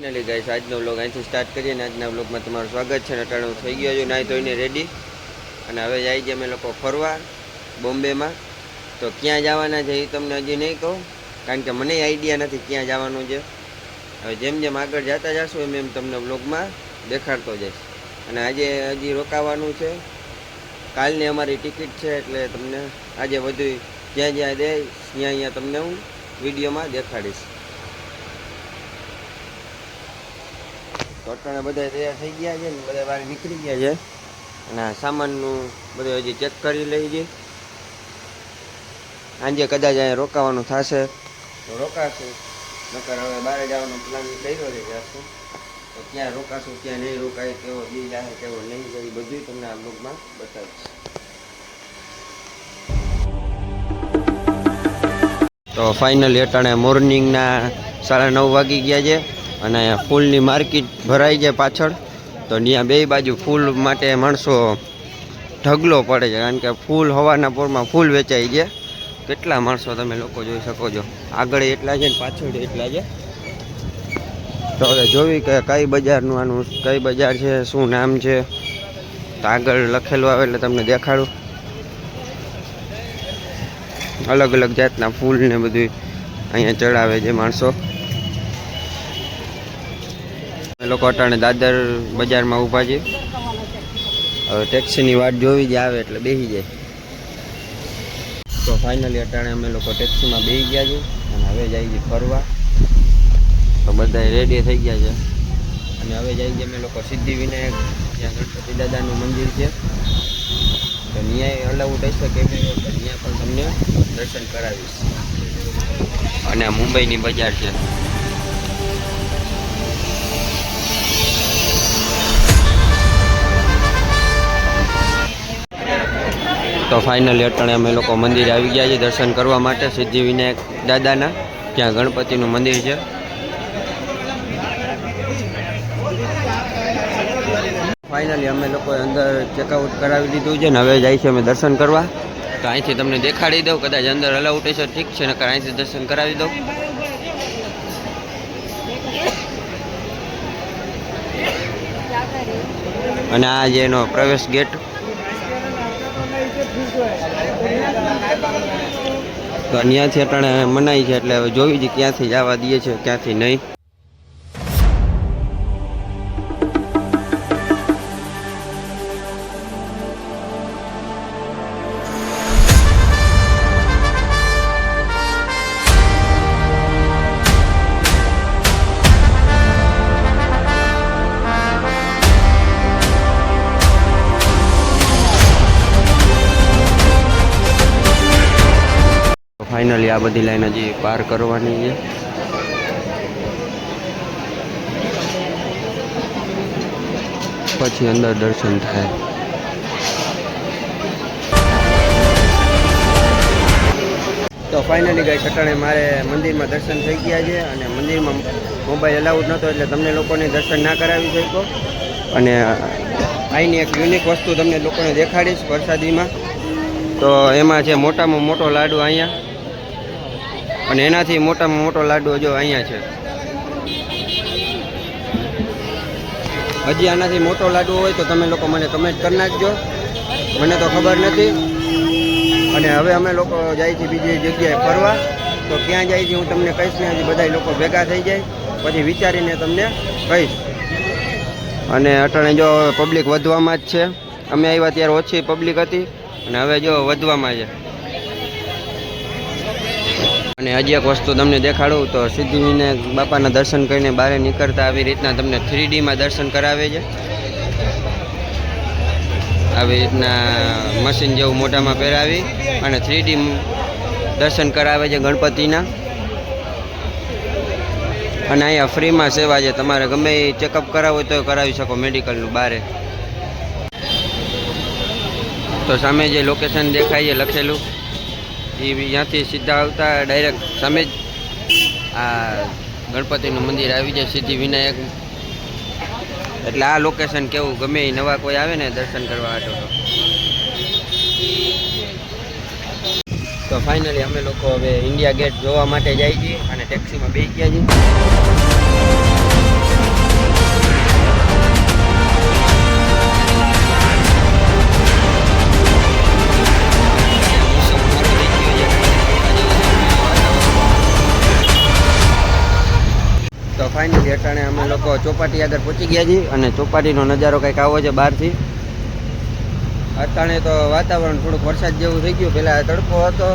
Finally guys આજનો vlog અહીંથી start કરીએ ને આજના વ્લોગમાં તમારું સ્વાગત છે. અટાણે હું થઈ ગયો છું નાહી ધોઈને રેડી અને હવે જાય છે અમે લોકો ફરવા બોમ્બેમાં. તો ક્યાં જવાના છે એ તમને હજી નહીં કહું, કારણ કે મને આઈડિયા નથી ક્યાં જવાનું છે. હવે જેમ જેમ આગળ જતા જશું એમ એમ તમને વ્લોગમાં દેખાડતો જઈશ. અને આજે હજી રોકાવાનું છે, કાલની અમારી ટિકિટ છે, એટલે તમને આજે બધું જ્યાં જ્યાં દે ત્યાં તમને હું વિડીયોમાં દેખાડીશ. તો અટાણે બધા તૈયાર થઈ ગયા છે ને બધા બહાર નીકળી ગયા છે અને સામાનનું બધું હજી ચેક કરી લઈ છે. સાંજે કદાચ અહીંયા રોકાવાનું થશે તો રોકાશું, નકર હવે બહાર જવાનો પ્લાન કર્યો છે જાશું. તો ક્યાં રોકાશું ક્યાં નહીં રોકાય, કેવો દી જાય કેવો નહીં જાય બધું તમને આ બ્લોગમાં બતાવીશ. તો ફાઇનલી અટાણે મોર્નિંગના 9:30 વાગી ગયા છે અને ફૂલની માર્કેટ ભરાઈ જાય પાછળ. તો ત્યાં બે બાજુ ફૂલ માટે માણસો ઢગલો પડે છે, કારણ કે ફૂલ હવાના પોરમાં ફૂલ વેચાઈ છે. કેટલા માણસો તમે લોકો જોઈ શકો છો, આગળ એટલા છે ને પાછળ એટલા છે. તો હવે જોવી કે કઈ બજારનું આનું કઈ બજાર છે, શું નામ છે, તો આગળ લખેલું આવે એટલે તમને દેખાડું. અલગ અલગ જાતના ફૂલ ને બધું અહીંયા ચડાવે છે માણસો. લોકો અટાણે દાદર બજારમાં ઊભા છે, હવે ટેક્સીની વાટ જોવી જ આવે એટલે બેસી જાય. તો ફાઇનલી અટાણે અમે લોકો ટેક્સીમાં બેસી ગયા છે અને હવે જાય છે ફરવા. તો બધા રેડી થઈ ગયા છે અને હવે જાય છે અમે લોકો સિદ્ધિવિનાયક, જ્યાં ગણપતિ દાદાનું મંદિર છે. તો ત્યાં અલાઉડ હશે કે ત્યાં પણ તમને દર્શન કરાવીશ. અને મુંબઈની બજાર છે. તો ફાઇનલી અટાણે અમે લોકો મંદિરે આવી ગયા છીએ દર્શન કરવા માટે, સિદ્ધિવિનાયક દાદાના, ત્યાં ગણપતિનું મંદિર છે. ફાઇનલી અમે લોકોએ અંદર ચેકઆઉટ કરાવી લીધું છે ને હવે જાય છે અમે દર્શન કરવા. તો અહીંથી તમને દેખાડી દઉં, કદાચ અંદર અલાઉટ હશે ઠીક છે, નકર અહીંથી દર્શન કરાવી દઉં. અને આ જે એનો પ્રવેશ ગેટ. તો અહીંયાથી અટાણે મનાઈ છે એટલે હવે જોવી છે ક્યાંથી જવા દઈએ છે ક્યાંથી નહીં. ફાઇનલી આ બધી લાઈન હજી પાર કરવાની છે. પછી અંદર દર્શન થાય. તો ફાઇનલી ગઈ અટાણે મારે મંદિરમાં દર્શન થઈ ગયા છે અને મંદિરમાં મોબાઈલ અલાઉડ નહોતો એટલે તમને લોકોને દર્શન ના કરાવી શક્યો. અને અહીંની એક યુનિક વસ્તુ તમને લોકોને દેખાડીશ પ્રસાદીમાં. તો એમાં છે મોટામાં મોટો લાડુ અહીંયા, અને એનાથી મોટામાં મોટો લાડુ જો અહીંયા છે. હજી આનાથી મોટો લાડુ હોય તો તમે લોકો મને કમેન્ટ કરી નાખજો, મને તો ખબર નથી. અને હવે અમે લોકો જાય છે બીજી જગ્યાએ ફરવા. તો ક્યાં જાય છે હું તમને કહીશ ને, હજી બધા લોકો ભેગા થઈ જાય પછી વિચારીને તમને કહીશ. અને અટાણે જો પબ્લિક વધવામાં જ છે, અમે આવ્યા ત્યારે ઓછી પબ્લિક હતી અને હવે જો વધવામાં છે. અને હજી એક વસ્તુ તમને દેખાડું, તો સિદ્ધિવિનાયક બાપાના દર્શન કરીને બહાર નીકળતા આવી રીતના તમને 3Dમાં દર્શન કરાવે છે. આવી રીતના મશીન જેવું મોઢામાં પહેરાવી અને 3D દર્શન કરાવે છે ગણપતિના. અને અહીંયા ફ્રીમાં સેવા છે, તમારે ગમે એ ચેકઅપ કરાવવું હોય તો કરાવી શકો મેડિકલનું બારે. તો સામે જે લોકેશન દેખાય છે લખેલું, એ ત્યાંથી સીધા આવતા ડાયરેક્ટ સામે જ આ ગણપતિનું મંદિર આવી જાય સિદ્ધિવિનાયક. એટલે આ લોકેશન કેવું ગમે એ નવા કોઈ આવે ને દર્શન કરવા હતો. તો ફાઇનલી અમે લોકો હવે ઇન્ડિયા ગેટ જોવા માટે જઈએ છીએ અને ટેક્સીમાં બેસી ગયા છીએ. ફાઇનલી અટાણે અમે લોકો ચોપાટી આગળ પહોંચી ગયા છીએ અને ચોપાટીનો નજારો કંઈક આવો છે બહારથી. અટાણે તો વાતાવરણ થોડુંક વરસાદ જેવું થઈ ગયું. પહેલાં તડકો હતો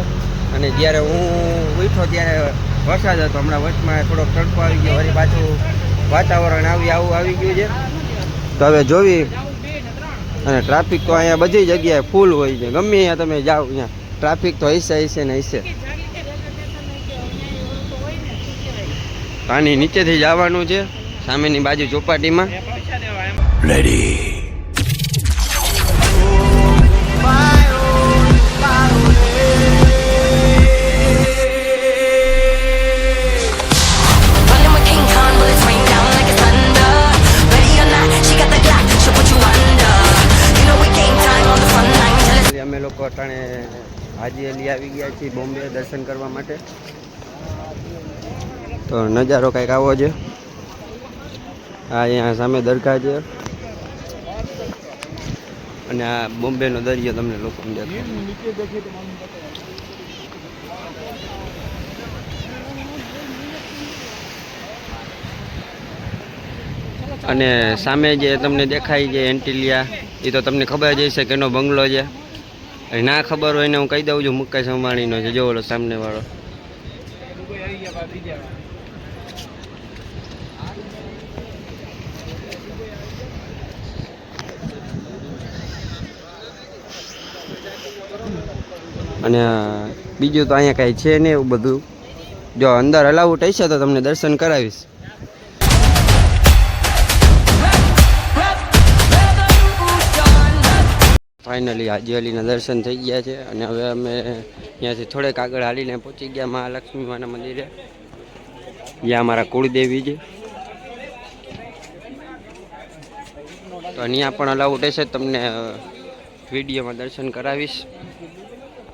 અને જ્યારે હું ઉઠ્યો ત્યારે વરસાદ હતો. હમણાં વચમાં થોડોક તડકો આવી ગયો, વળી પાછું વાતાવરણ આવું આવી ગયું છે. તો હવે જોવી. અને ટ્રાફિક તો અહીંયા બધી જગ્યાએ ફૂલ હોય છે. ગમે અહીંયા તમે જાઓ અહીંયા ટ્રાફિક તો હશે ને હશે. પાણી નીચેથી જવાનું છે સામેની બાજુ ચોપાટીમાં. રેડી. અમે લોકો અટાણે હાજી અલી આવી ગયા છીએ બોમ્બે દર્શન કરવા માટે. તો નજારો કંઈક આવો છે. આ અહીંયા સામે દરગાહ છે અને આ બોમ્બેનો દરિયો તમને લોકોને દેખાય. અને સામે જે તમને દેખાય છે એન્ટિલિયા, એ તો તમને ખબર જ હશે કેનો બંગલો છે. ના ખબર હોય ને હું કહી દઉં છું, મુકેશ અંબાણીનો છે. જો ઓલો સામને વાળો. અને બીજું તો અહીંયા કાંઈ છે નહીં એવું બધું. જો અંદર અલાઉટ હશે તો તમને દર્શન કરાવીશ. ફાઇનલી હાજી અલીના દર્શન થઈ ગયા છે અને હવે અમે ત્યાંથી થોડેક આગળ હાલીને પહોંચી ગયા મહાલક્ષ્મી માના મંદિરે. જ્યાં અમારા કુળદેવી છે. તો અહીંયા પણ અલાઉટ હશે તમને વિડીયોમાં દર્શન કરાવીશ.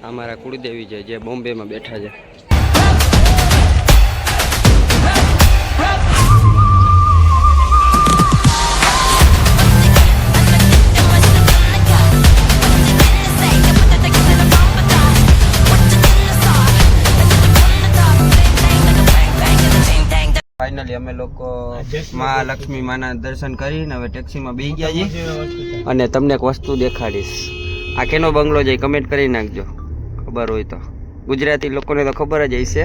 અમારા કુળદેવી છે જે બોમ્બેમાં બેઠા છે. ફાઇનલી અમે લોકો મહાલક્ષ્મી માના દર્શન કરીને હવે ટેક્સીમાં બેસી ગયા છીએ અને તમને એક વસ્તુ દેખાડીશ. આ કેનો બંગલો છે કમેન્ટ કરી નાખજો ખબર હોય તો. ગુજરાતી લોકોને તો ખબર જ હશે.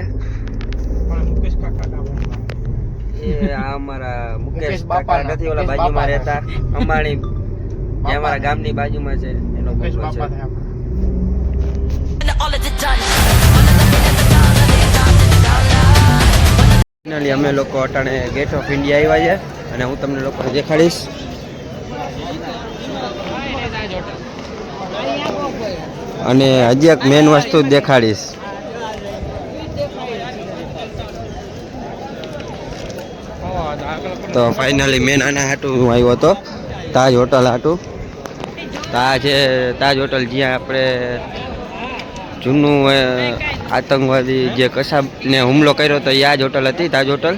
એ આ અમારા મુકેશ કાકા નથી, ઓલા બાજુમાં રહેતા અંબાણી, જે અમારા ગામની બાજુમાં છે, એનો બંગલો છે. ફાઇનલી અમે લોકો અટાણે ગેટ ઓફ ઇન્ડિયા આવ્યા છે અને હું તમને લોકોને દેખાડીશ. અને હજી એક મેન વસ્તુ દેખાડીશ. તો ફાઇનલી મેન આના હાટું હું આવ્યો હતો, તાજ હોટલ હાટું. તાજ હોટલ જ્યાં આપણે જૂનું આતંકવાદી જે કસાબને હુમલો કર્યો હતો એ આ જ હોટલ હતી, તાજ હોટલ.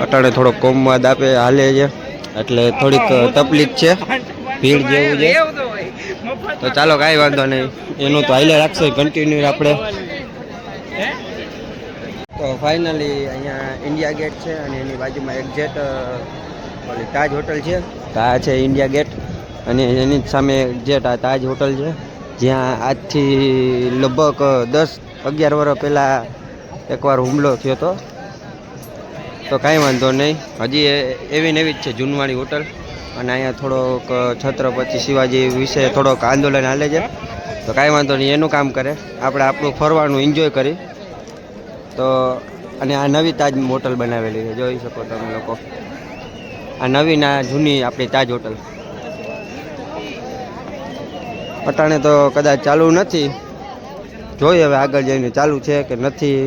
અટાણે થોડોક કોમવાદ આપે હાલે છે એટલે થોડીક તકલીફ છે, ભીડ જેવું છે. તો ચાલો કાંઈ વાંધો નહીં, એનું તો હાલે રાખશે કન્ટિન્યુ આપણે. તો ફાઇનલી અહીંયા ઇન્ડિયા ગેટ છે અને એની બાજુમાં એક્ઝેક્ટ ઓલી તાજ હોટલ છે. આ છે ઇન્ડિયા ગેટ અને એની સામે એક્ઝેક્ટ આ તાજ હોટલ છે, જ્યાં આજથી લગભગ 10-11 વર્ષ પહેલાં એકવાર હુમલો થયો હતો. તો કાંઈ વાંધો નહીં, હજી એવી ને એવી જ છે જૂનવાણી હોટલ. અને અહીંયા થોડોક છત્રપતિ શિવાજી વિશે થોડોક આંદોલન હાલે છે. તો કાંઈ વાંધો નહીં, એનું કામ કરે, આપણે આપણું ફરવાનું એન્જોય કરી. તો અને આ નવી તાજ હોટલ બનાવેલી છે, જોઈ શકો તમે લોકો. આ નવી ના જૂની આપણી તાજ હોટલ. અટાણે તો કદાચ ચાલુ નથી, જોઈએ હવે આગળ જઈને ચાલુ છે કે નથી.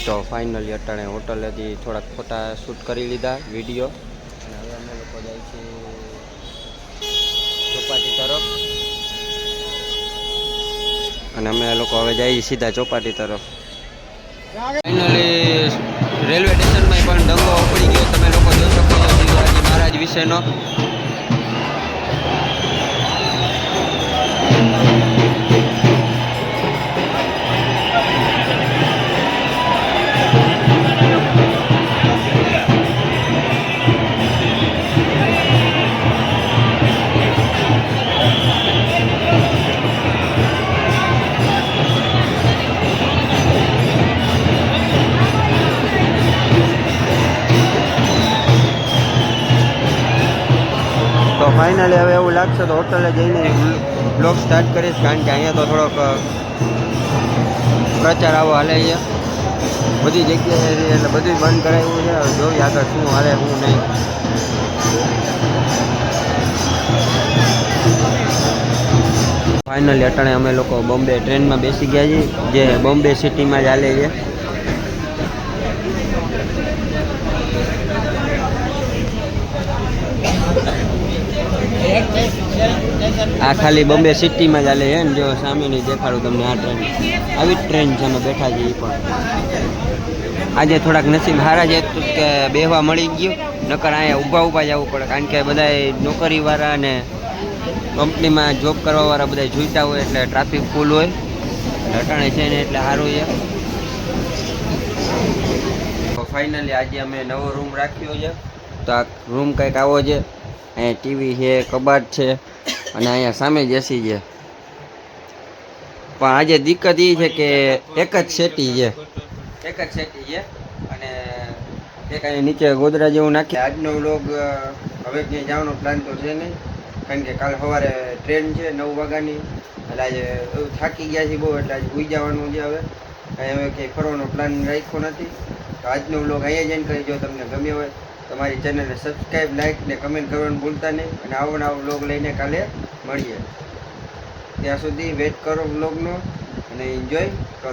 તો ફાઇનલી અટાણે હોટલેથી થોડાક ફોટા શૂટ કરી લીધા, વિડીયો. અને હવે અમે લોકો જાય છીએ ચોપાટી તરફ. અને અમે લોકો હવે જઈએ સીધા ચોપાટી તરફ. ફાઇનલી રેલવે સ્ટેશનમાં પણ દંગો ઉપડી ગયો, તમે લોકો જોઈ શકો છો શિવાજી મહારાજ વિશેનો. તો ફાઇનલી હવે એવું લાગશે તો હોટલે જઈને બ્લોગ સ્ટાર્ટ કરીશ, કારણ કે અહીંયા તો થોડોક પ્રચાર આવો હાલે છે બધી જગ્યાએ, એટલે બધું બંધ કરાવ્યું છે. હવે જોઈએ આગળ શું હાલે શું નહીં. ફાઇનલી અટાણે અમે લોકો બોમ્બે ટ્રેનમાં બેસી ગયા છીએ, જે બોમ્બે સિટીમાં જ હાલે છે. આ ખાલી બોમ્બે સિટીમાં જ હાલે છે ને, જો સામેની દેખાડું તમને આ ટ્રેન, આવી જ ટ્રેન છે, અમે બેઠા છીએ. પણ આજે થોડાક નસીબ સારા છે કે બેહવા મળી ગયું, નકર અહીંયા ઊભા જવું પડે, કારણ કે બધા નોકરીવાળા અને કંપનીમાં જોબ કરવાવાળા બધા જોઈતા હોય એટલે ટ્રાફિક ફૂલ હોય. અટાણે છે ને એટલે સારું છે. તો ફાઇનલી આજે અમે નવો રૂમ રાખ્યો છે. તો આ રૂમ કંઈક આવો છે. અહીંયા ટીવી છે, કબાટ છે અને અહીંયા સામે જ એસી છે. પણ આજે દિક્કત એ છે કે એક જ સેટી છે અને એક અહીંયા નીચે ગોદડા જેવું નાખી. આજનો વ્લોગ હવે ક્યાંય જવાનો પ્લાન તો છે નહીં, કારણ કે કાલ સવારે ટ્રેન છે 9 વાગ્યાની, એટલે આજે થાકી ગયા છે બહુ, એટલે આજે સુઈ જવાનું છે. હવે હવે ક્યાંય ફરવાનો પ્લાન રાખ્યો નથી. તો આજનો વ્લોગ અહીંયા જઈને કરી, જો તમને ગમ્યો હોય તમારી ચેનલને સબસ્ક્રાઈબ, લાઈક ને કમેન્ટ કરવાનું ભૂલતા નહીં. અને આવો નવો વ્લોગ લઈને કાલે મળીએ. ત્યાં સુધી વેઇટ કરો વ્લોગનો અને એન્જોય કરો.